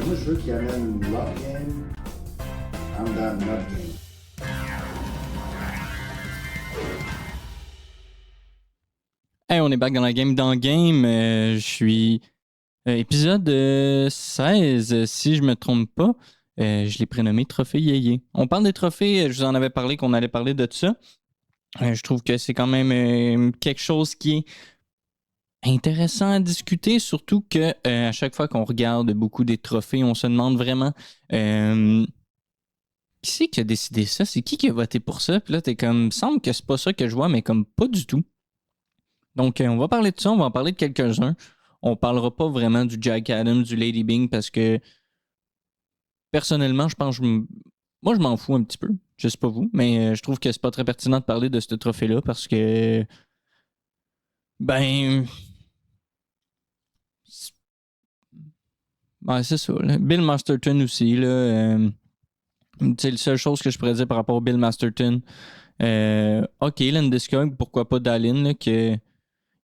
Moi, je veux qu'il amène Lock Game en dedans de notre game. Hey, on est back dans la game. Dans le game, je suis épisode 16, si je me trompe pas. Je l'ai prénommé Trophée Yéyé. On parle des trophées, je vous en avais parlé qu'on allait parler de ça. Je trouve que c'est quand même quelque chose qui est intéressant à discuter, surtout que à chaque fois qu'on regarde beaucoup des trophées, on se demande vraiment qui c'est qui a décidé ça? C'est qui a voté pour ça? Puis là, t'es comme, semble que c'est pas ça que je vois, mais comme pas du tout. Donc, on va parler de ça, on va en parler de quelques-uns. On parlera pas vraiment du Jack Adams, du Lady Bing, parce que personnellement, je pense que moi, je m'en fous un petit peu. Je sais pas vous, mais je trouve que c'est pas très pertinent de parler de ce trophée-là parce que, ben, c'est ça. Là. Bill Masterton aussi, là. C'est la seule chose que je pourrais dire par rapport au Bill Masterton. OK, Landeskog, pourquoi pas Dallin, là, que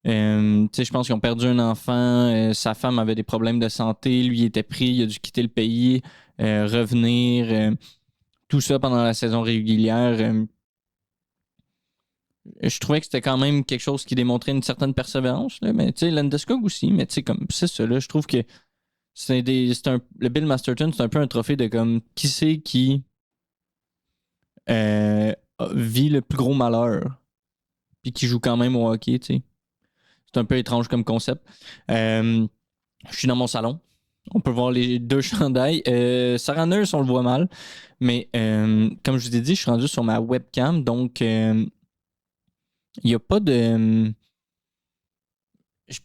je pense qu'ils ont perdu un enfant, sa femme avait des problèmes de santé, lui était pris, il a dû quitter le pays, revenir, tout ça pendant la saison régulière. Je trouvais que c'était quand même quelque chose qui démontrait une certaine persévérance, là, mais tu sais, Landeskog aussi, mais tu sais, comme c'est ça, là, je trouve que le Bill Masterton, c'est un peu un trophée de comme qui c'est qui vit le plus gros malheur, puis qui joue quand même au hockey, tu sais. C'est un peu étrange comme concept. Je suis dans mon salon. On peut voir les deux chandails. Sarah Nurse, on le voit mal. Mais comme je vous ai dit, je suis rendu sur ma webcam. Donc, il n'y a pas de. Je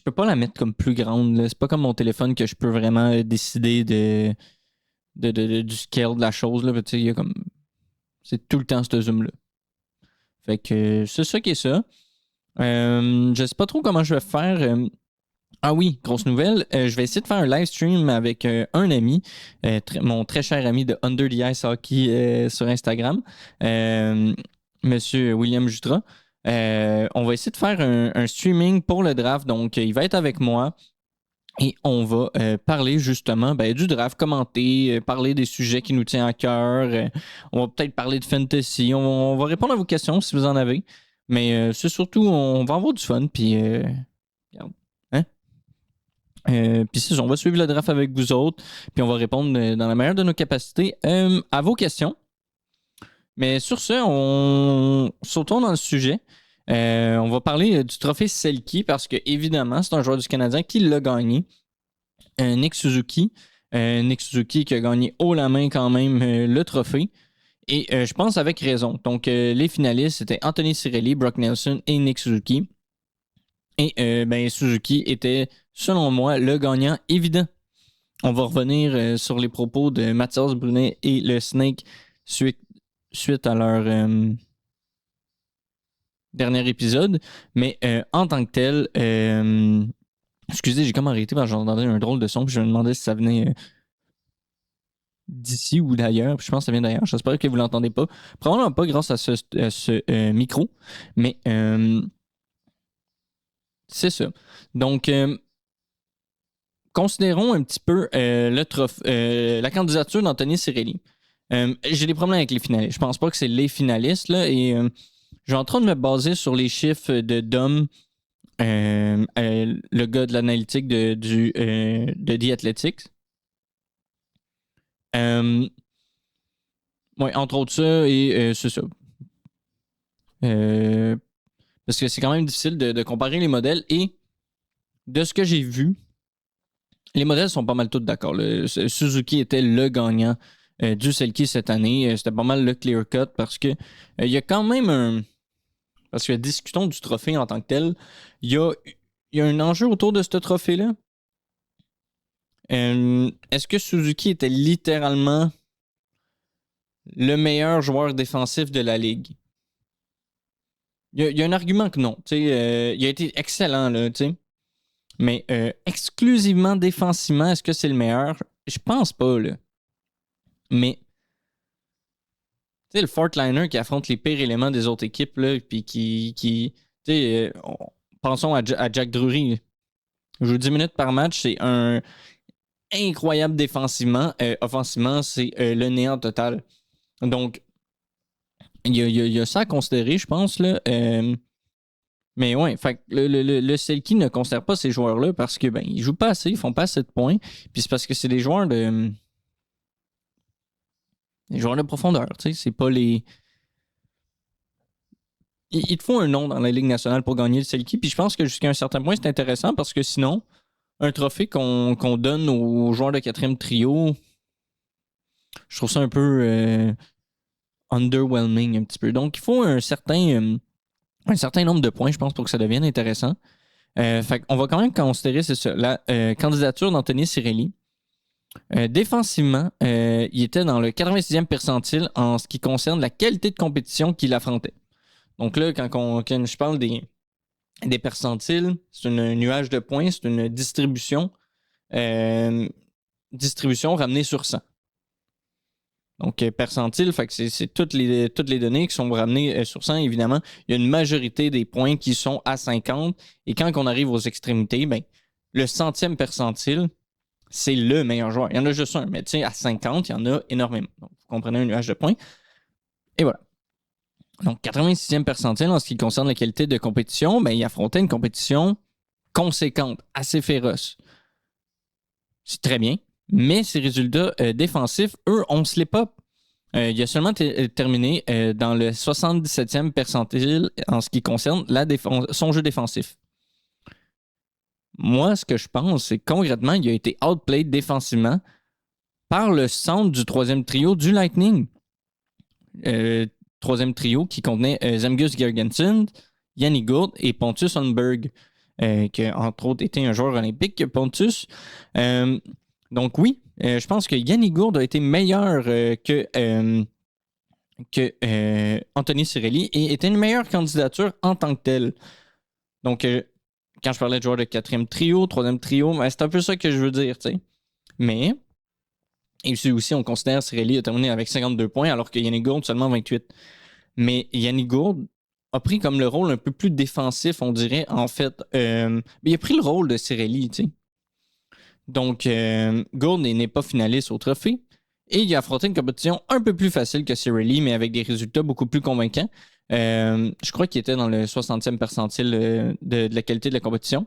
peux pas la mettre comme plus grande. Là. C'est pas comme mon téléphone que je peux vraiment décider du scale de la chose. Là. Il y a comme. C'est tout le temps ce zoom-là. Fait que c'est ça qui est ça. Je sais pas trop comment je vais faire. Ah oui, grosse nouvelle. Je vais essayer de faire un live stream avec un ami, mon très cher ami de Under the Ice Hockey sur Instagram, Monsieur William Jutras. On va essayer de faire un streaming pour le draft. Donc, il va être avec moi et on va parler justement du draft, commenter, parler des sujets qui nous tiennent à cœur. On va peut-être parler de fantasy. On va répondre à vos questions si vous en avez. Mais c'est surtout, on va avoir du fun. Puis, regarde. Hein? Puis c'est ça, on va suivre le draft avec vous autres, puis on va répondre dans la meilleure de nos capacités à vos questions. Mais sur ce, sautons dans le sujet. On va parler du trophée Selkie parce que, évidemment, c'est un joueur du Canadien qui l'a gagné. Nick Suzuki. Nick Suzuki qui a gagné haut la main quand même le trophée. Et je pense avec raison. Donc, les finalistes, c'était Anthony Cirelli, Brock Nelson et Nick Suzuki. Et Suzuki était, selon moi, le gagnant évident. On va revenir sur les propos de Mathias Brunet et le Snake suite à leur dernier épisode. Mais en tant que tel, excusez, j'ai comme arrêté parce que j'entendais un drôle de son, puis je me demandais si ça venait d'ici ou d'ailleurs. Puis je pense que ça vient d'ailleurs. J'espère que vous l'entendez pas. Probablement pas grâce à ce micro, mais c'est ça. Donc, considérons un petit peu la candidature d'Anthony Cirelli. J'ai des problèmes avec les finalistes. Je pense pas que c'est les finalistes, là, et je suis en train de me baser sur les chiffres de Dom, le gars de l'analytique de The Athletics. Ouais, entre autres ça, et c'est ça. Parce que c'est quand même difficile de comparer les modèles, et de ce que j'ai vu, les modèles sont pas mal tous d'accord. Suzuki était le gagnant du Selkie cette année. C'était pas mal le clear cut parce que il y a quand même un. Parce que discutons du trophée en tant que tel. Il y a un enjeu autour de ce trophée-là. Est-ce que Suzuki était littéralement le meilleur joueur défensif de la ligue? Il y a un argument que non. Il a été excellent, là, tu sais. Mais exclusivement défensivement, est-ce que c'est le meilleur? Je pense pas, là. Mais, tu sais, le Fortliner qui affronte les pires éléments des autres équipes, là, puis tu sais, pensons à Jack Drury. Il joue 10 minutes par match, c'est un. incroyable défensivement. Offensivement, c'est le néant total. Donc, il y a ça à considérer, je pense. Là. Mais ouais, fait que le Selkie ne considère pas ces joueurs-là parce que ils jouent pas assez, ils font pas assez de points. Puis c'est parce que c'est des joueurs de profondeur, tu sais, c'est pas les. Il te faut un nom dans la Ligue nationale pour gagner le Selkie. Puis je pense que jusqu'à un certain point, c'est intéressant parce que sinon, un trophée qu'on donne aux joueurs de quatrième trio, je trouve ça un peu underwhelming un petit peu. Donc il faut un certain nombre de points, je pense, pour que ça devienne intéressant. Fait qu'on va quand même considérer, c'est ça, la candidature d'Anthony Cirelli. Défensivement, il était dans le 86e percentile en ce qui concerne la qualité de compétition qu'il affrontait. Donc là, quand je parle des percentiles, c'est un nuage de points, c'est une distribution ramenée sur 100. Donc, percentile, fait que c'est toutes les données qui sont ramenées sur 100, évidemment. Il y a une majorité des points qui sont à 50. Et quand on arrive aux extrémités, le centième percentile, c'est le meilleur joueur. Il y en a juste un, mais tu sais, à 50, il y en a énormément. Donc, vous comprenez un nuage de points. Et voilà. Donc, 86e percentile en ce qui concerne la qualité de compétition, il affrontait une compétition conséquente, assez féroce. C'est très bien. Mais ses résultats défensifs, eux, on se les pop. Il a seulement terminé dans le 77e percentile en ce qui concerne son jeu défensif. Moi, ce que je pense, c'est que concrètement, il a été outplayed défensivement par le centre du troisième trio du Lightning. Troisième trio qui contenait Zemgus Girgensson, Yanni Gourde et Pontus Holmberg, qui a entre autres été un joueur olympique, Pontus. Donc oui, je pense que Yanni Gourde a été meilleur que Anthony Cirelli et était une meilleure candidature en tant que telle. Donc, quand je parlais de joueurs de quatrième trio, troisième trio, c'est un peu ça que je veux dire, tu sais. Mais, et aussi, on considère Cirelli a terminé avec 52 points alors que Yanni Gourde seulement 28. Mais Yanni Gourde a pris comme le rôle un peu plus défensif, on dirait, en fait. Mais il a pris le rôle de Cirelli, tu sais. Donc, Gourde n'est pas finaliste au trophée. Et il a affronté une compétition un peu plus facile que Cirelli, mais avec des résultats beaucoup plus convaincants. Je crois qu'il était dans le 60e percentile de la qualité de la compétition.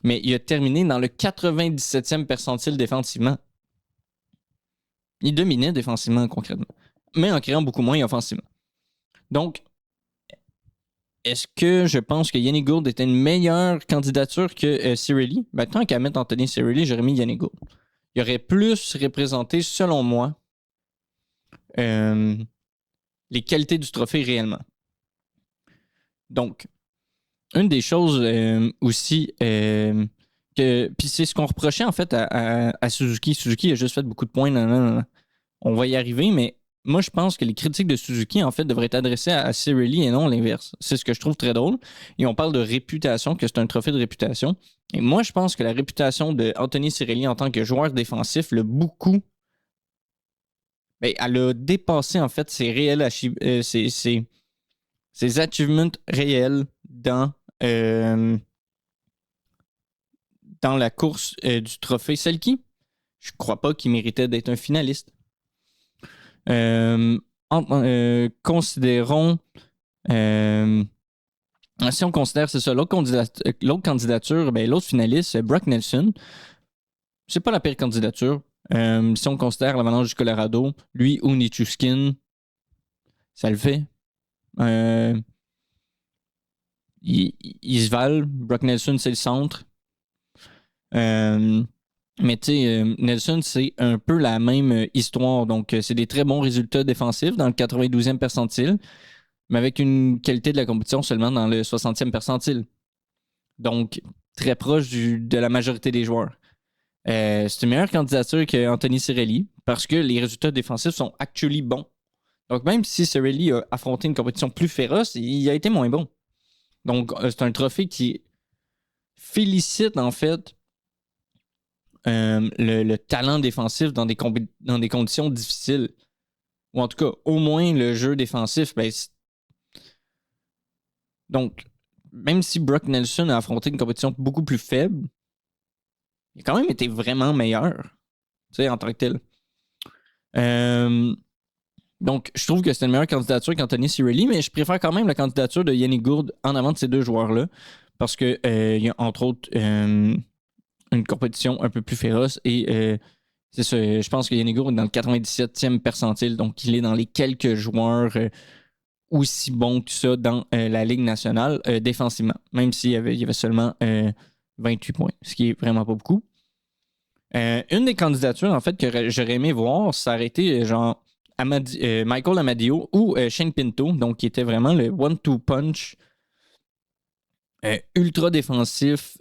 Mais il a terminé dans le 97e percentile défensivement. Il dominait défensivement, concrètement. Mais en créant beaucoup moins offensivement. Donc, est-ce que je pense que Yanni Gourde était une meilleure candidature que Cirelli? Tant qu'à mettre Anthony Cirelli, j'aurais mis Yanni Gourde. Il aurait plus représenté, selon moi, les qualités du trophée réellement. Donc, une des choses aussi puis c'est ce qu'on reprochait en fait à Suzuki. Suzuki a juste fait beaucoup de points. Non. On va y arriver, mais moi je pense que les critiques de Suzuki en fait devraient être adressées à Cirelli et non l'inverse. C'est ce que je trouve très drôle. Et on parle de réputation, que c'est un trophée de réputation. Et moi je pense que la réputation de Anthony Cirelli en tant que joueur défensif l'a beaucoup. Elle a dépassé en fait ses réels ses achievements réels dans la course du trophée Selkie. Je crois pas qu'il méritait d'être un finaliste. Considérons. Si on considère, c'est ça, l'autre candidature, l'autre finaliste, Brock Nelson. C'est pas la pire candidature. Si on considère l'Avalanche du Colorado, lui ou Nichushkin, ça le fait. Ils se valent. Brock Nelson, c'est le centre. Mais tu sais, Nelson, c'est un peu la même histoire. Donc, c'est des très bons résultats défensifs dans le 92e percentile, mais avec une qualité de la compétition seulement dans le 60e percentile. Donc, très proche de la majorité des joueurs. C'est une meilleure candidature qu'Anthony Cirelli parce que les résultats défensifs sont actually bons. Donc, même si Cirelli a affronté une compétition plus féroce, il a été moins bon. Donc, c'est un trophée qui félicite, en fait, le talent défensif dans des conditions difficiles. Ou en tout cas, au moins le jeu défensif. Donc, même si Brock Nelson a affronté une compétition beaucoup plus faible, il a quand même été vraiment meilleur. en tant que tel. Donc, je trouve que c'est une meilleure candidature qu'Anthony Cirelli, mais je préfère quand même la candidature de Yannick Gourde en avant de ces deux joueurs-là, parce que il y a entre autres une compétition un peu plus féroce et c'est ça, je pense que Yannick Gourde est dans le 97e percentile, donc il est dans les quelques joueurs aussi bons que ça dans la Ligue nationale défensivement, même s'il y avait seulement 28 points, ce qui est vraiment pas beaucoup. Une des candidatures, en fait, que j'aurais aimé voir, ça aurait été genre Michael Amadio ou Shane Pinto, donc qui était vraiment le one-two punch ultra défensif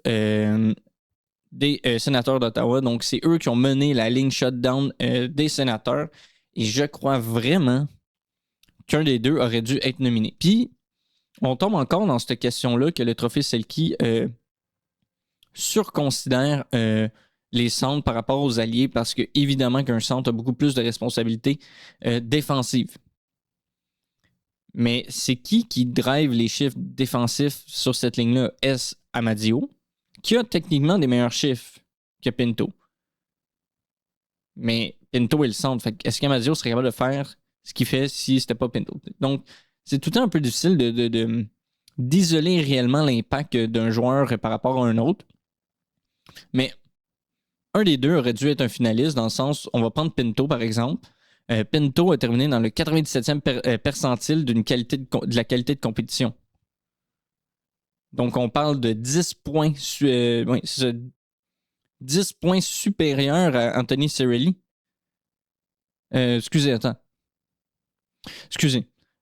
des sénateurs d'Ottawa. Donc, c'est eux qui ont mené la ligne shutdown des sénateurs. Et je crois vraiment qu'un des deux aurait dû être nominé. Puis, on tombe encore dans cette question-là que le trophée Selke surconsidère les centres par rapport aux alliés parce que, évidemment, qu'un centre a beaucoup plus de responsabilités défensives. Mais c'est qui drive les chiffres défensifs sur cette ligne-là? Est-ce Amadio, qui a techniquement des meilleurs chiffres que Pinto? Mais Pinto est le centre. Fait est-ce qu'Amadio serait capable de faire ce qu'il fait si c'était pas Pinto? Donc, c'est tout le temps un peu difficile d'isoler réellement l'impact d'un joueur par rapport à un autre. Mais un des deux aurait dû être un finaliste dans le sens, on va prendre Pinto par exemple. Pinto a terminé dans le 97e percentile de la qualité de compétition. Donc, on parle de 10 points, 10 points supérieurs à Anthony Cirelli. Excusez.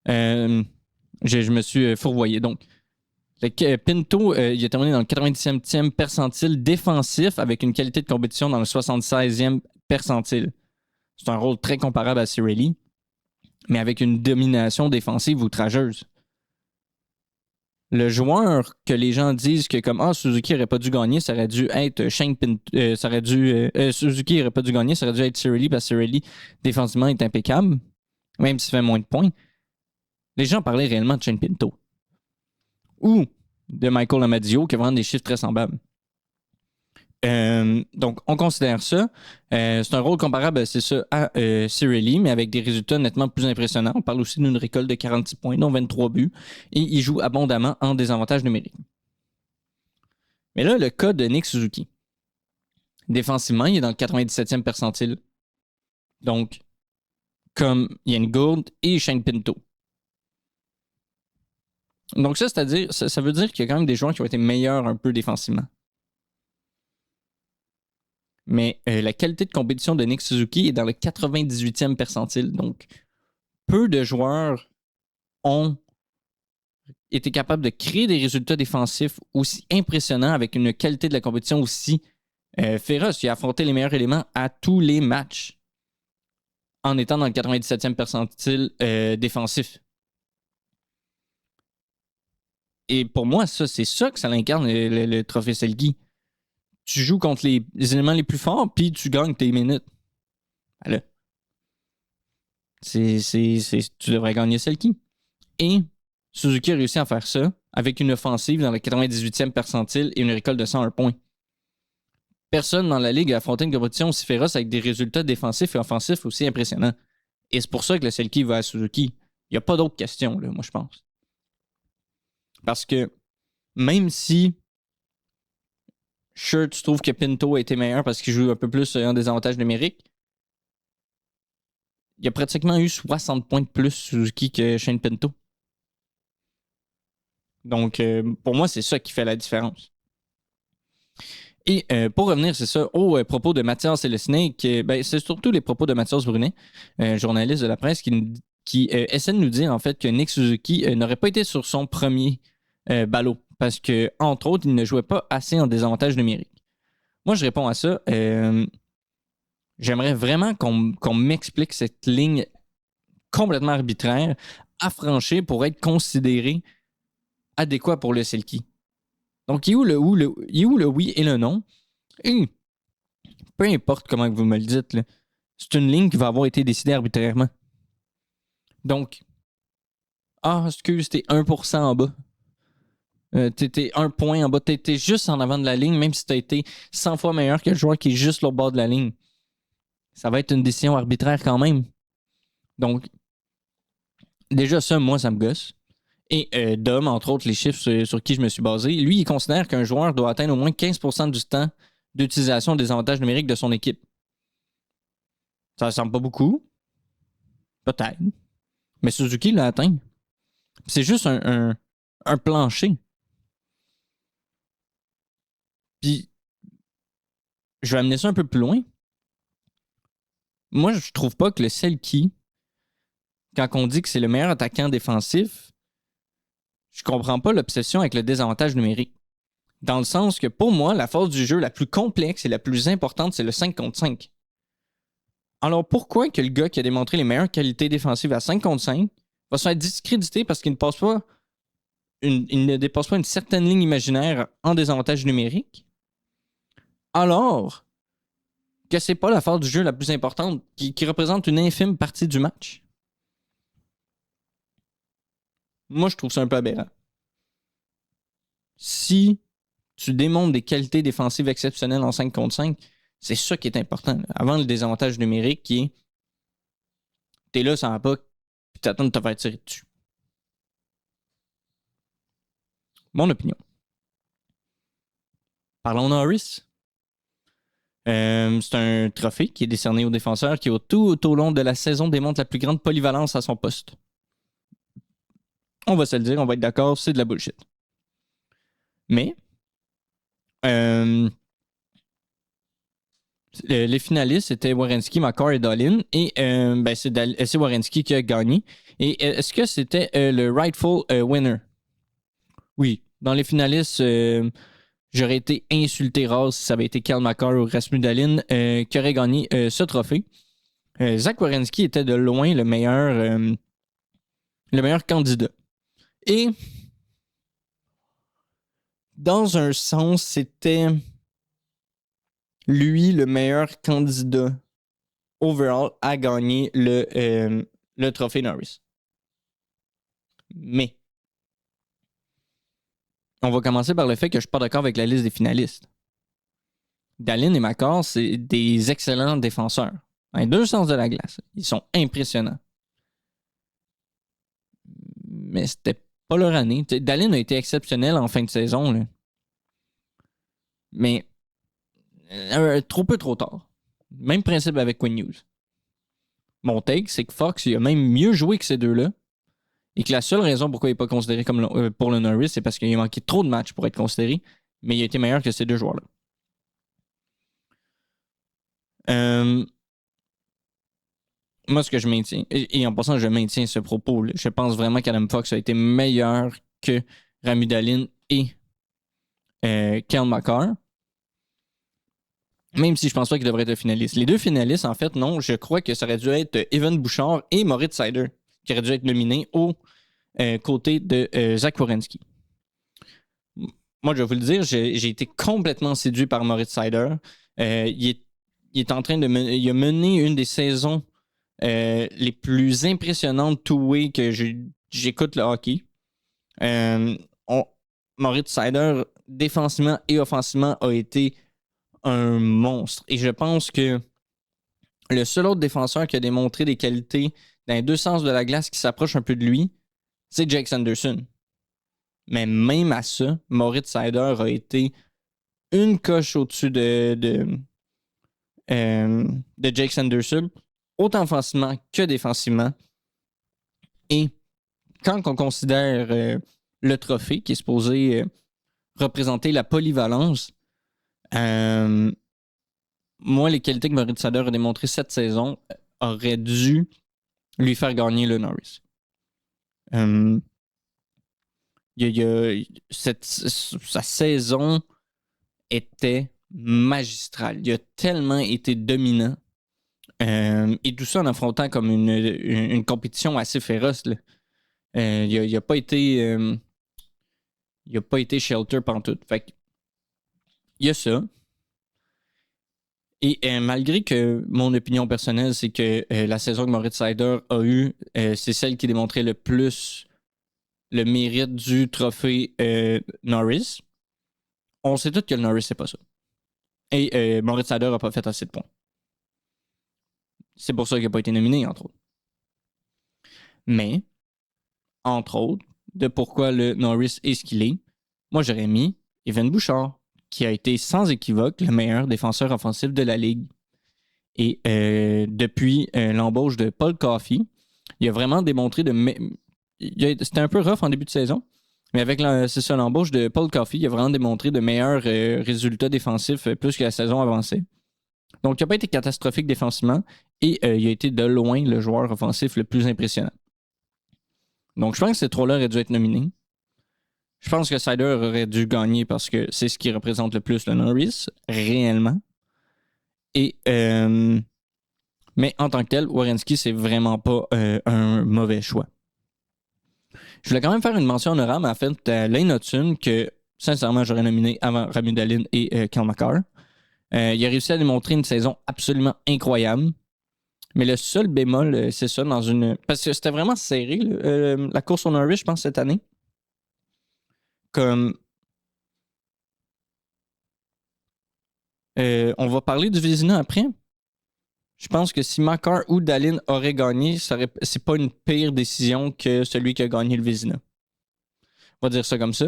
Je me suis fourvoyé. Donc, Pinto, il a terminé dans le 97e percentile défensif avec une qualité de compétition dans le 76e percentile. C'est un rôle très comparable à Cirelli, mais avec une domination défensive outrageuse. Le joueur que les gens disent que comme Suzuki n'aurait pas dû gagner, ça aurait dû être Shane Pinto. Suzuki n'aurait pas dû gagner, ça aurait dû être Cirelli parce que Cirelli, défensivement, est impeccable, même s'il fait moins de points. Les gens parlaient réellement de Shane Pinto. Ou de Michael Amadio, qui a vraiment des chiffres très semblables. Donc, on considère ça. C'est un rôle comparable, c'est ça, à Cirelli, mais avec des résultats nettement plus impressionnants. On parle aussi d'une récolte de 46 points, dont 23 buts, et il joue abondamment en désavantage numérique. Mais là, le cas de Nick Suzuki. Défensivement, il est dans le 97e percentile. Donc, comme Yann Gourde et Shane Pinto. Donc ça, c'est-à-dire, ça veut dire qu'il y a quand même des joueurs qui ont été meilleurs un peu défensivement. Mais la qualité de compétition de Nick Suzuki est dans le 98e percentile. Donc, peu de joueurs ont été capables de créer des résultats défensifs aussi impressionnants avec une qualité de la compétition aussi féroce. Il a affronté les meilleurs éléments à tous les matchs en étant dans le 97e percentile défensif. Et pour moi, c'est ça que ça l'incarne, le trophée Selke. Tu joues contre les éléments les plus forts, puis tu gagnes tes minutes. Voilà. Tu devrais gagner Selke. Et Suzuki a réussi à faire ça avec une offensive dans le 98e percentile et une récolte de 101 points. Personne dans la Ligue a affronté une compétition aussi féroce avec des résultats défensifs et offensifs aussi impressionnants. Et c'est pour ça que le Selke va à Suzuki. Il n'y a pas d'autre question, là, moi, je pense. Parce que même si tu trouves que Pinto a été meilleur parce qu'il joue un peu plus en désavantage numérique, il a pratiquement eu 60 points de plus Suzuki que Shane Pinto. Donc, pour moi, c'est ça qui fait la différence. Et pour revenir, c'est ça, aux propos de Mathias Célestinet, c'est surtout les propos de Mathias Brunet, journaliste de la presse, qui essaie de nous dire en fait que Nick Suzuki n'aurait pas été sur son premier ballot parce que, entre autres, il ne jouait pas assez en désavantage numérique. Moi, je réponds à ça. J'aimerais vraiment qu'on m'explique cette ligne complètement arbitraire à franchir pour être considéré adéquat pour le Selke. Donc, il y a où le oui et le non? Et peu importe comment vous me le dites, là, c'est une ligne qui va avoir été décidée arbitrairement. Donc, excuse, t'es 1% en bas. T'es 1 point en bas. T'es juste en avant de la ligne, même si t'as été 100 fois meilleur que le joueur qui est juste au bord de la ligne. ça va être une décision arbitraire quand même. Donc, déjà ça, moi, ça me gosse. Et Dom, entre autres, les chiffres sur qui je me suis basé, lui, il considère qu'un joueur doit atteindre au moins 15% du temps d'utilisation des avantages numériques de son équipe. Ça ne semble pas beaucoup. Peut-être. Mais Suzuki l'a atteint. C'est juste un plancher. Puis, je vais amener ça un peu plus loin. Moi, je trouve pas que le Selkie, quand on dit que c'est le meilleur attaquant défensif, je comprends pas l'obsession avec le désavantage numérique. Dans le sens que pour moi, la phase du jeu la plus complexe et la plus importante, c'est le 5 contre 5. Alors pourquoi que le gars qui a démontré les meilleures qualités défensives à 5 contre 5 va se faire discréditer parce qu'il ne dépasse pas une certaine ligne imaginaire en désavantage numérique, alors que c'est pas la phase du jeu la plus importante qui représente une infime partie du match? Moi, je trouve ça un peu aberrant. Si tu démontres des qualités défensives exceptionnelles en 5 contre 5, c'est ça qui est important. Avant le désavantage numérique qui est t'es là sans pas puis t'attends de te faire tirer dessus. Mon opinion. Parlons Norris. C'est un trophée qui est décerné aux défenseurs qui, tout au long de la saison, démontre la plus grande polyvalence à son poste. On va se le dire, on va être d'accord, c'est de la bullshit. Mais, les finalistes étaient Werenski, Makar et Dahlin. Et c'est Werenski qui a gagné. Et est-ce que c'était le rightful winner? Oui. Dans les finalistes, j'aurais été insulté rare si ça avait été Karl Makar ou Rasmus Dahlin qui aurait gagné ce trophée. Zach Werenski était de loin le meilleur candidat. Et dans un sens, c'était lui le meilleur candidat overall à gagner le trophée Norris. Mais on va commencer par le fait que je suis pas d'accord avec la liste des finalistes. Dahlin et Makar, c'est des excellents défenseurs. Dans les deux sens de la glace. Ils sont impressionnants. Mais c'était pas leur année. Dahlin a été exceptionnel en fin de saison. Là. Mais trop peu trop tard. Même principe avec Quinn Hughes. Mon take, c'est que Fox il a même mieux joué que ces deux-là. Et que la seule raison pourquoi il n'est pas considéré comme pour le Norris, c'est parce qu'il a manqué trop de matchs pour être considéré. Mais il a été meilleur que ces deux joueurs-là. Moi, ce que je maintiens, et en passant, je maintiens ce propos, là, je pense vraiment qu'Adam Fox a été meilleur que Rami Dahlin et Kyle Makar. Même si je pense pas qu'il devrait être finaliste. Les deux finalistes, en fait, non, je crois que ça aurait dû être Evan Bouchard et Moritz Seider qui auraient dû être nominés au côté de Zach Werenski. Moi, je vais vous le dire, j'ai été complètement séduit par Moritz Seider. Il est en train de il a mené une des saisons les plus impressionnantes two-way que j'écoute le hockey. Moritz Seider, défensivement et offensivement, a été un monstre. Et je pense que le seul autre défenseur qui a démontré des qualités dans les deux sens de la glace qui s'approche un peu de lui, c'est Jake Sanderson. Mais même à ça, Moritz Seider a été une coche au-dessus de Jake Sanderson, autant offensivement que défensivement. Et quand on considère le trophée qui est supposé représenter la polyvalence, moi, les qualités que Moritz Seider a démontrées cette saison auraient dû lui faire gagner le Norris. Sa saison était magistrale. Il a tellement été dominant. Et tout ça en affrontant comme une compétition assez féroce. Là. Il n'a pas été. Il n'a pas été shelter pantoute. Fait que, il y a ça. Et malgré que mon opinion personnelle, c'est que la saison que Moritz Seider a eue, c'est celle qui démontrait le plus le mérite du trophée Norris. On sait tous que le Norris, c'est pas ça. Et Moritz Seider n'a pas fait assez de points. C'est pour ça qu'il n'a pas été nominé, entre autres. Mais, entre autres, de pourquoi le Norris est ce qu'il est, moi j'aurais mis Evan Bouchard, qui a été sans équivoque le meilleur défenseur offensif de la Ligue. Et depuis l'embauche de Paul Coffey, il a vraiment démontré c'était un peu rough en début de saison, mais avec l'embauche de Paul Coffey, il a vraiment démontré de meilleurs résultats défensifs plus que la saison avançait. Donc, il n'a pas été catastrophique défensivement et il a été de loin le joueur offensif le plus impressionnant. Donc, je pense que ces trois-là auraient dû être nominés. Je pense que Sider aurait dû gagner parce que c'est ce qui représente le plus le Norris, réellement. Et, mais en tant que tel, Werenski, c'est vraiment pas un mauvais choix. Je voulais quand même faire une mention honorable en fait à Lane Hutson, que sincèrement j'aurais nominé avant Ramu Dallin et Kel McCarr. Il a réussi à démontrer une saison absolument incroyable. Mais le seul bémol, c'est ça, parce que c'était vraiment serré, la course au Norris, je pense, cette année. Comme. On va parler du Vézina après. Je pense que si McCarr ou Dallin auraient gagné, c'est pas une pire décision que celui qui a gagné le Vézina. On va dire ça comme ça.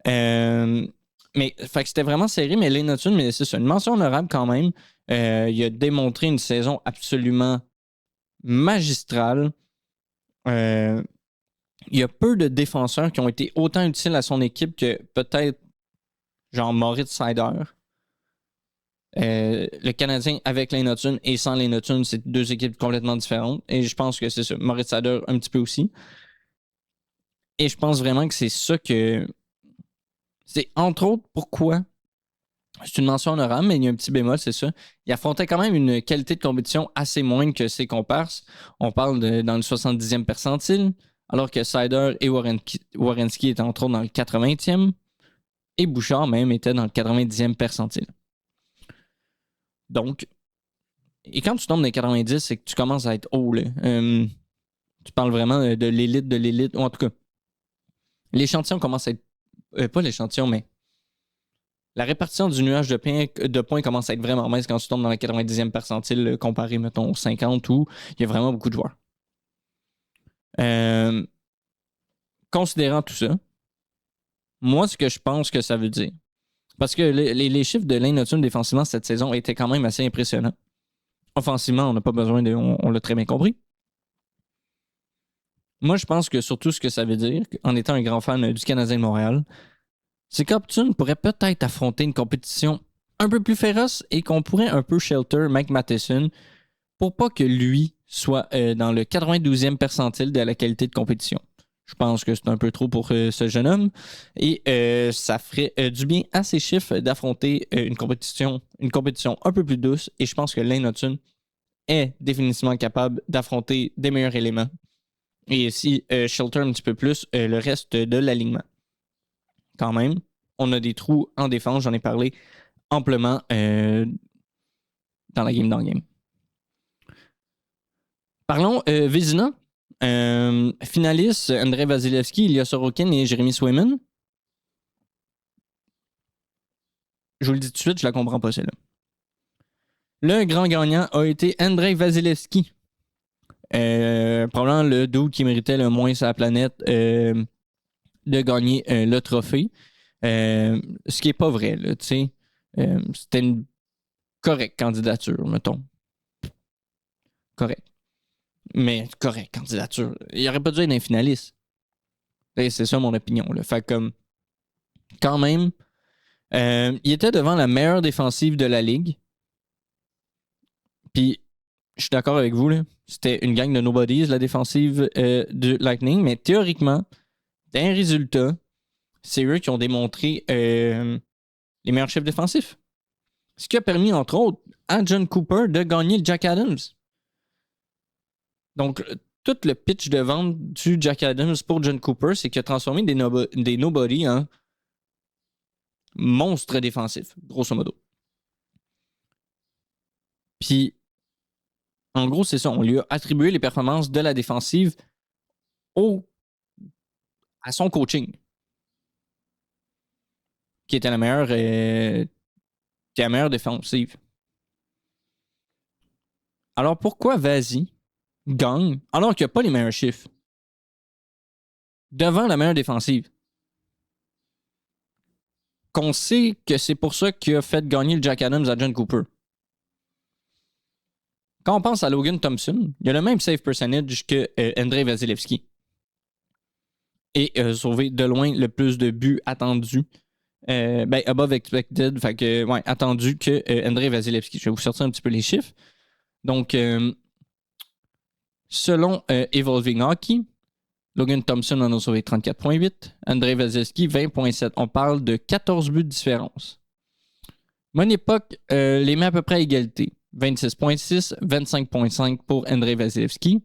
Mais fait que c'était vraiment serré, mais Lane Hutson, mais c'est ça, une mention honorable quand même. Il a démontré une saison absolument magistrale. Il y a peu de défenseurs qui ont été autant utiles à son équipe que peut-être genre Moritz Seider. Le Canadien avec Lane Hutson et sans Lane Hutson, c'est deux équipes complètement différentes. Et je pense que c'est ça. Moritz Seider un petit peu aussi. Et je pense vraiment que c'est ça que... C'est entre autres pourquoi c'est une mention honorable, mais il y a un petit bémol, c'est ça. Il affrontait quand même une qualité de compétition assez moindre que ses comparses. On parle dans le 70e percentile, alors que Seider et Werenski étaient entre autres dans le 80e, et Bouchard même était dans le 90e percentile. Donc, et quand tu tombes dans les 90, c'est que tu commences à être haut. Là. Tu parles vraiment de l'élite, ou en tout cas, l'échantillon commence à être... pas l'échantillon, mais la répartition du nuage de points commence à être vraiment mince quand tu tombes dans la 90e percentile comparé, mettons, au 50 où il y a vraiment beaucoup de joueurs. Considérant tout ça, moi, ce que je pense que ça veut dire, parce que les chiffres de Lane Hutson défensivement cette saison étaient quand même assez impressionnants. Offensivement, on n'a pas besoin de... On l'a très bien compris. Moi, je pense que surtout ce que ça veut dire, en étant un grand fan du Canadien de Montréal, c'est qu'Hutson pourrait peut-être affronter une compétition un peu plus féroce et qu'on pourrait un peu shelter Mike Matheson pour pas que lui soit dans le 92e percentile de la qualité de compétition. Je pense que c'est un peu trop pour ce jeune homme et ça ferait du bien à ses chiffres d'affronter une compétition un peu plus douce et je pense que Lane Hutson est définitivement capable d'affronter des meilleurs éléments et aussi shelter un petit peu plus le reste de l'alignement. Quand même, on a des trous en défense, j'en ai parlé amplement dans la game. Parlons Vézina. Finaliste, Andrei Vasilevski, Ilya Sorokin et Jeremy Swayman. Je vous le dis tout de suite, je la comprends pas celle-là. Le grand gagnant a été Andrei Vasilevski. Probablement le dude qui méritait le moins sa planète de gagner le trophée. Ce qui est pas vrai, là, tu sais. C'était une correcte candidature, mettons. Correct. Mais correct, candidature. Il aurait pas dû être un finaliste. Et c'est ça mon opinion. Là. Fait comme, quand même, il était devant la meilleure défensive de la ligue. Puis, je suis d'accord avec vous, là. C'était une gang de nobodies, la défensive du Lightning. Mais théoriquement, d'un résultat, c'est eux qui ont démontré les meilleurs chefs défensifs. Ce qui a permis, entre autres, à John Cooper de gagner le Jack Adams. Donc, tout le pitch de vente du Jack Adams pour John Cooper, c'est qu'il a transformé des nobody en monstres défensifs, grosso modo. Puis, en gros, c'est ça. On lui a attribué les performances de la défensive à son coaching, qui était la meilleure défensive. Alors pourquoi Vazzy gagne alors qu'il n'y a pas les meilleurs chiffres devant la meilleure défensive? Qu'on sait que c'est pour ça qu'il a fait gagner le Jack Adams à John Cooper. Quand on pense à Logan Thompson, il a le même save percentage que Andrei Vasilevskiy. Et sauvé de loin le plus de buts attendus. Above expected, fait que, ouais, attendu que Andrei Vasilevskiy. Je vais vous sortir un petit peu les chiffres. Donc, selon Evolving Hockey, Logan Thompson en a sauvé 34,8. Andrei Vasilevskiy, 20,7. On parle de 14 buts de différence. Mon époque les met à peu près à égalité. 26,6, 25,5 pour Andrei Vasilevskiy.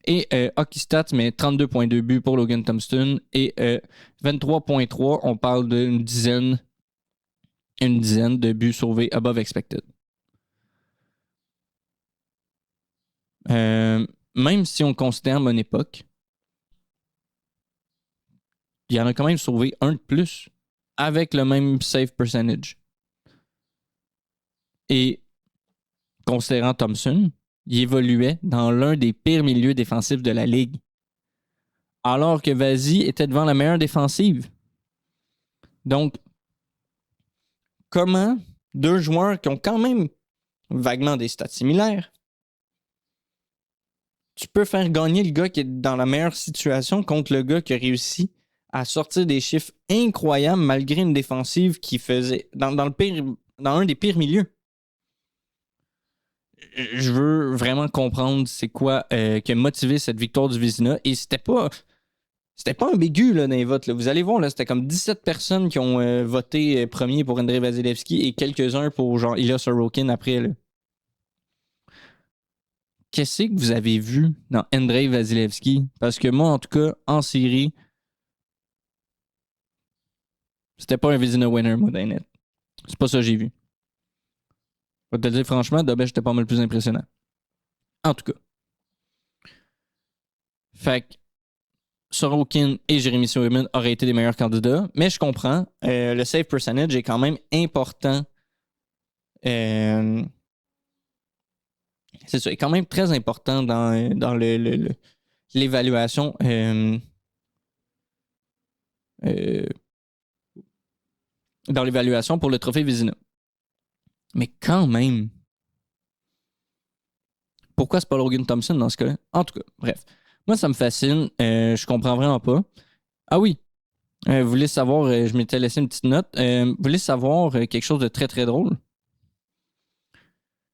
Et Hockey Stats met 32,2 buts pour Logan Thompson et 23,3. On parle d'une dizaine de buts sauvés above expected. Même si on considère mon époque, il y en a quand même sauvé un de plus avec le même save percentage. Et considérant Thompson, il évoluait dans l'un des pires milieux défensifs de la ligue. Alors que Vazzy était devant la meilleure défensive. Donc, comment deux joueurs qui ont quand même vaguement des stats similaires, tu peux faire gagner le gars qui est dans la meilleure situation contre le gars qui a réussi à sortir des chiffres incroyables malgré une défensive qui faisait dans un des pires milieux. Je veux vraiment comprendre c'est quoi qui a motivé cette victoire du Vizina. Et c'était pas ambigu là, dans les votes. Là. Vous allez voir, là, c'était comme 17 personnes qui ont voté premier pour Andrei Vasilevskiy et quelques-uns pour genre Ilya Sorokin après. Là. Qu'est-ce que vous avez vu dans Andrei Vasilevskiy? Parce que moi, en tout cas, en série, c'était pas un Vizina winner, moi, dans net. C'est pas ça que j'ai vu. Je vais te dire franchement, Dobé, j'étais pas mal plus impressionnant. En tout cas. Fait que Sorokin et Jeremy Swayman auraient été les meilleurs candidats, mais je comprends. Le save percentage est quand même important. C'est ça, est quand même très important dans l'évaluation. Dans l'évaluation pour le trophée Vizina. Mais quand même, pourquoi c'est pas Logan Thompson dans ce cas-là? En tout cas, bref. Moi, ça me fascine. Je comprends vraiment pas. Ah oui. Vous voulez savoir, je m'étais laissé une petite note. Vous voulez savoir quelque chose de très, très drôle?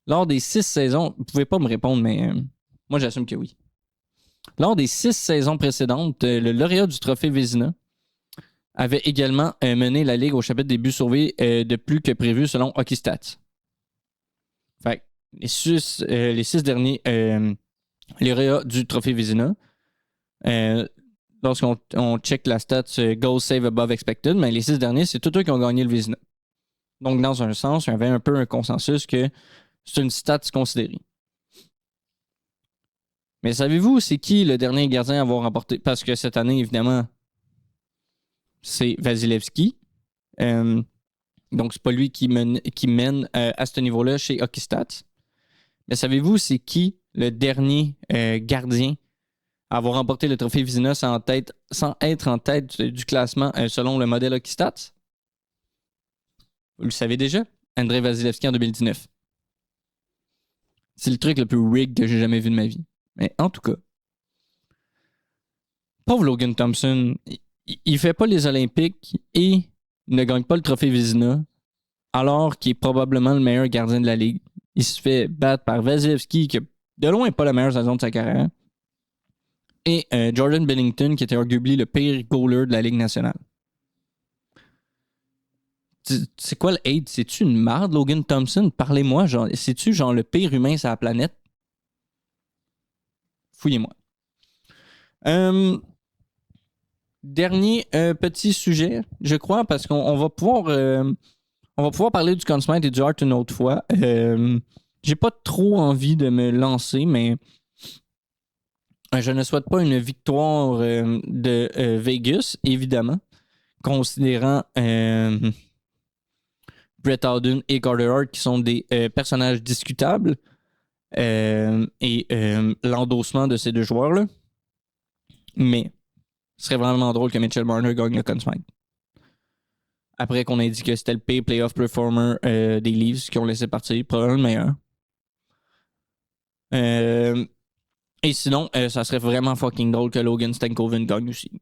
Lors des 6 saisons, vous pouvez pas me répondre, mais moi, j'assume que oui. Lors des 6 saisons précédentes, le lauréat du trophée Vizina avait également mené la Ligue au chapitre des buts sauvés de plus que prévu selon Hockey Stats. Fait les 6 derniers lauréats du trophée Vizina, lorsqu'on check la stat goal save above expected, mais les 6 derniers, c'est tous eux qui ont gagné le Vizina. Donc, dans un sens, il y avait un peu un consensus que c'est une stat considérée. Mais savez-vous, c'est qui le dernier gardien à avoir remporté? Parce que cette année, évidemment, c'est Vasilevskiy. Donc, c'est pas lui qui mène à ce niveau-là chez Hockey Stats. Mais savez-vous, c'est qui le dernier gardien à avoir remporté le trophée Vizina sans être en tête du classement selon le modèle Hockey Stats? Vous le savez déjà? Andrei Vasilevskiy en 2019. C'est le truc le plus rig que j'ai jamais vu de ma vie. Mais en tout cas, pauvre Logan Thompson, il fait pas les Olympiques et ne gagne pas le trophée Vizina alors qu'il est probablement le meilleur gardien de la Ligue. Il se fait battre par Vasilevskiy, qui a de loin n'est pas la meilleure saison de sa carrière, et Jordan Binnington, qui était arguably le pire goaler de la Ligue nationale. C'est quoi le hate? C'est-tu une marde, Logan Thompson? Parlez-moi, genre, c'est-tu genre le pire humain sur la planète? Fouillez-moi. Dernier petit sujet, je crois, parce qu'on va pouvoir parler du Conn Smythe et du Hart une autre fois. J'ai pas trop envie de me lancer, mais je ne souhaite pas une victoire de Vegas, évidemment, considérant Brett Howden et Carter Hart qui sont des personnages discutables. et l'endossement de ces deux joueurs-là. Mais ce serait vraiment drôle que Mitchell Marner gagne le Conn Smythe. Après qu'on ait dit que c'était le pire playoff performer des Leafs qui ont laissé partir, probablement le meilleur. Et sinon, ça serait vraiment fucking drôle que Logan Stankoven gagne aussi.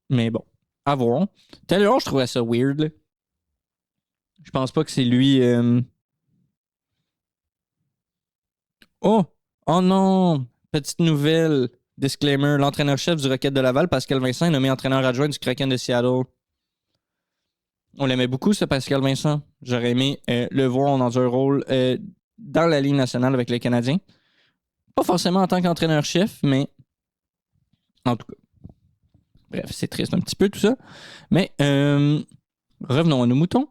Mais bon, à voir. Taylor, je trouvais ça weird. Là. Je pense pas que c'est lui. Oh! Oh non! Petite nouvelle. Disclaimer. L'entraîneur-chef du Rocket de Laval, Pascal Vincent, est nommé entraîneur adjoint du Kraken de Seattle. On l'aimait beaucoup, ce Pascal Vincent. J'aurais aimé le voir dans un rôle dans la Ligue nationale avec les Canadiens. Pas forcément en tant qu'entraîneur-chef, mais en tout cas. Bref, c'est triste un petit peu tout ça. Mais revenons à nos moutons.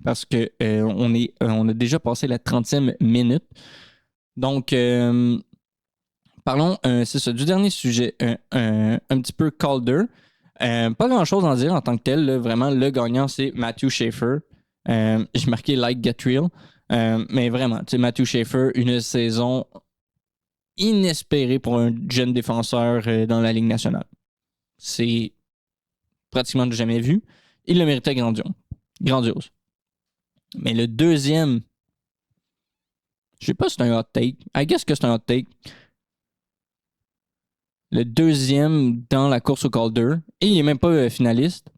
Parce que on a déjà passé la 30e minute. Donc, parlons, c'est ça, du dernier sujet, un petit peu Calder. Pas grand-chose à en dire en tant que tel. Là, vraiment, le gagnant, c'est Matthew Schaefer. J'ai marqué like get real. Mais vraiment, tu sais, Matthew Schaefer, une saison inespérée pour un jeune défenseur dans la Ligue nationale. C'est pratiquement jamais vu. Il le méritait grandiose. Mais le deuxième, je sais pas si c'est un hot take. I guess que c'est un hot take. Le deuxième dans la course au Calder, et il est même pas finaliste,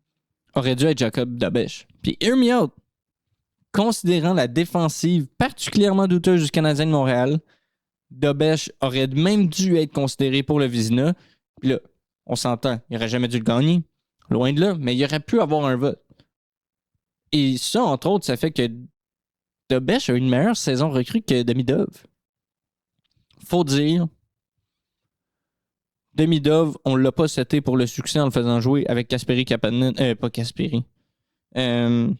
aurait dû être Jacob Dobeš. Puis hear me out. Considérant la défensive particulièrement douteuse du Canadien de Montréal, Dobeš aurait même dû être considéré pour le Vizina. Puis là, on s'entend, il aurait jamais dû le gagner. Loin de là, mais il aurait pu avoir un vote. Et ça, entre autres, ça fait que Dobeš a une meilleure saison recrue que Demidov. Faut dire, Demidov, on l'a pas seté pour le succès en le faisant jouer avec Kasperi Kapanen. Pas Kasperi. J'ai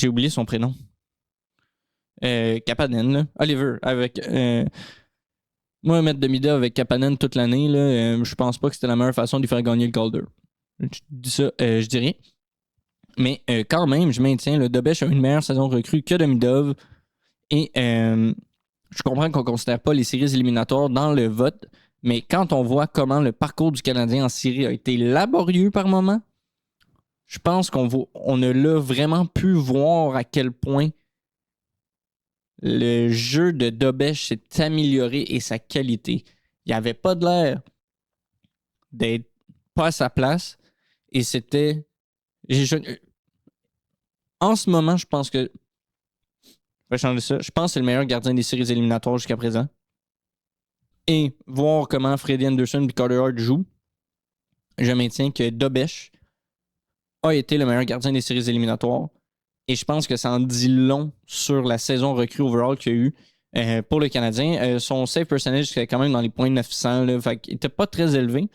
oublié son prénom. Kapanen, là. Oliver. Avec. Moi, mettre Demidov avec Kapanen toute l'année, là, je pense pas que c'était la meilleure façon de lui faire gagner le Calder. Je dis ça, je dirais. Mais quand même, je maintiens, le Dobeš a une meilleure saison recrue que Demidov. Et je comprends qu'on ne considère pas les séries éliminatoires dans le vote, mais quand on voit comment le parcours du Canadien en série a été laborieux par moment, je pense qu'on a là vraiment pu voir à quel point le jeu de Dobeš s'est amélioré et sa qualité. Il n'y avait pas de l'air d'être pas à sa place et c'était... En ce moment, je pense que... Je vais changer ça. Je pense que c'est le meilleur gardien des séries éliminatoires jusqu'à présent. Et voir comment Freddie Anderson et Carter Hart jouent, je maintiens que Dobeš a été le meilleur gardien des séries éliminatoires. Et je pense que ça en dit long sur la saison recrue overall qu'il y a eu pour le Canadien. Son save percentage, c'était quand même dans les points 900. Là, fait qu'il n'était pas très élevé.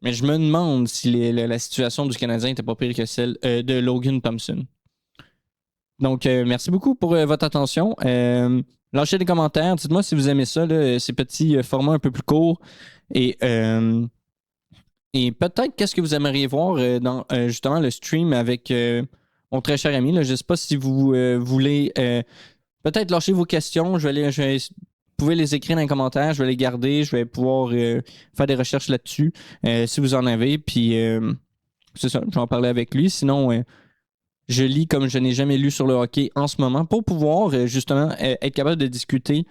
Mais je me demande si la situation du Canadien n'était pas pire que celle de Logan Thompson. Donc, merci beaucoup pour votre attention. Lâchez des commentaires. Dites-moi si vous aimez ça, là, ces petits formats un peu plus courts. Et peut-être qu'est-ce que vous aimeriez voir dans justement le stream avec mon très cher ami. Là. Je ne sais pas si vous voulez peut-être lâcher vos questions. Vous pouvez les écrire dans les commentaires. Je vais les garder. Je vais pouvoir faire des recherches là-dessus si vous en avez. Puis, c'est ça. Je vais en parler avec lui. Sinon... je lis comme je n'ai jamais lu sur le hockey en ce moment pour pouvoir justement être capable de discuter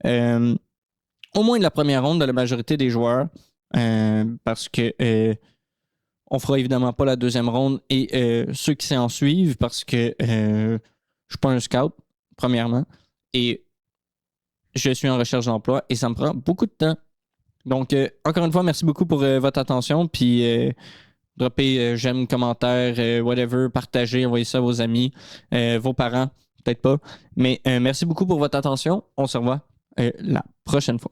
au moins de la première ronde de la majorité des joueurs parce que on fera évidemment pas la deuxième ronde et ceux qui s'en suivent parce que je suis pas un scout premièrement et je suis en recherche d'emploi et ça me prend beaucoup de temps. Donc encore une fois, merci beaucoup pour votre attention puis droppez j'aime, commentaire, whatever, partagez, envoyez ça à vos amis, vos parents, peut-être pas. Mais merci beaucoup pour votre attention. On se revoit la prochaine fois.